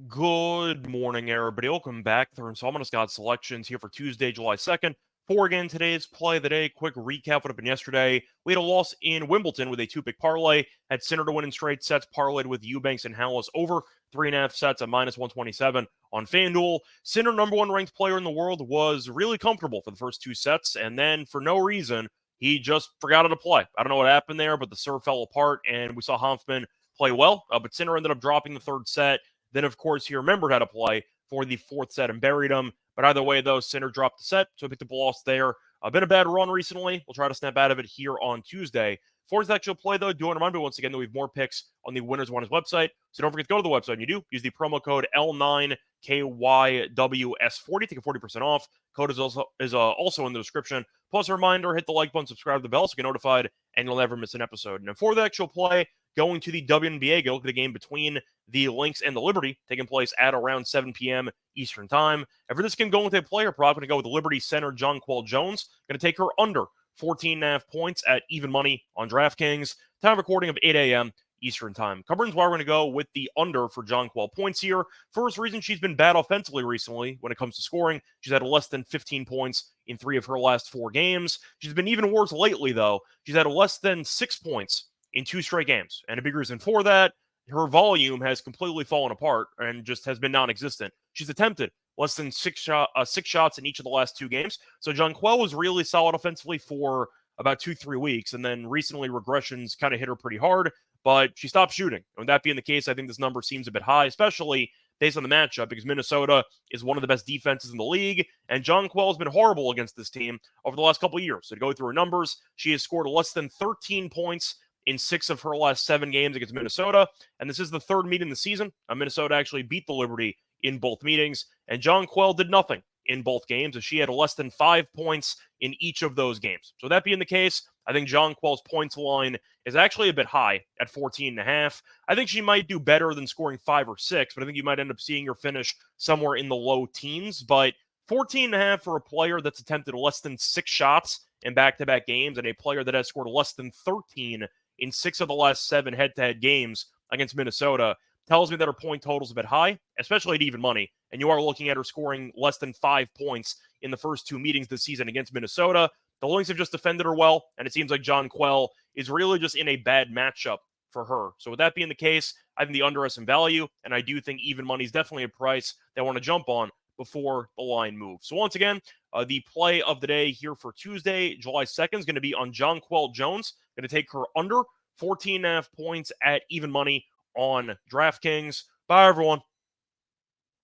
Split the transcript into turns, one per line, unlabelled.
Good morning, everybody. Welcome back through Installment of Scott's selections here for Tuesday, July 2nd. For again, today's play of the day. Quick recap what happened yesterday. We had a loss in Wimbledon with a two-pick parlay. Had Sinner to win in straight sets, parlayed with Eubanks and Hallis over 3.5 sets at minus 127 on FanDuel. Sinner, number one ranked player in the world, was really comfortable for the first two sets, and then for no reason, he just forgot how to play. I don't know what happened there, but the serve fell apart, and we saw Hanfman play well, but Sinner ended up dropping the third set. Then, of course, he remembered how to play for the fourth set and buried him. But either way, though, Sinner dropped the set, so he picked up a loss there. Been a bad run recently. We'll try to snap out of it here on Tuesday. For his actual play, though, do want to remind you once again that we have more picks on the Winners Whiners website. So don't forget to go to the website. And you do use the promo code L9KYWS40 to get 40% off. Code is also in the description. Plus, a reminder, hit the like button, subscribe to the bell so you get notified, and you'll never miss an episode. And for the actual play, going to the WNBA, go look at the game between the Lynx and the Liberty, taking place at around 7 p.m. Eastern Time. And for this game, going with a player prop, going to go with the Liberty center, Jonquel Jones. Going to take her under 14.5 points at even money on DraftKings. Time of recording of 8 a.m. Eastern Time. Covering why we're going to go with the under for Jonquel points here. First reason, she's been bad offensively recently when it comes to scoring. She's had less than 15 points in 3 of her last 4 games. She's been even worse lately, though. She's had less than 6 points in 2 straight games. And a big reason for that, her volume has completely fallen apart and just has been non-existent. She's attempted less than six shots in each of the last 2 games. So Jonquel was really solid offensively for about 2-3 weeks, and then recently regressions kind of hit her pretty hard, but she stopped shooting. And with that being the case, I think this number seems a bit high, especially based on the matchup, because Minnesota is one of the best defenses in the league, and Jonquel has been horrible against this team over the last couple of years. So to go through her numbers, she has scored less than 13 points in 6 of her last 7 games against Minnesota. And this is the third meet in the season. Minnesota actually beat the Liberty in both meetings. And Jonquel did nothing in both games, as she had less than 5 points in each of those games. So that being the case, I think Jonquel's points line is actually a bit high at 14.5. I think she might do better than scoring 5 or 6, but I think you might end up seeing her finish somewhere in the low teens. But 14.5 for a player that's attempted less than 6 shots in back-to-back games and a player that has scored less than 13 in 6 of the last 7 head-to-head games against Minnesota tells me that her point total is a bit high, especially at even money. And you are looking at her scoring less than 5 points in the first 2 meetings this season against Minnesota. The Lynx have just defended her well, and it seems like Jonquel is really just in a bad matchup for her. So with that being the case, I think the under has some value, and I do think even money is definitely a price they want to jump on before the line moves. So once again, the play of the day here for Tuesday, July 2nd, is going to be on Jonquel Jones. Going to take her under 14.5 points at even money on DraftKings. Bye, everyone.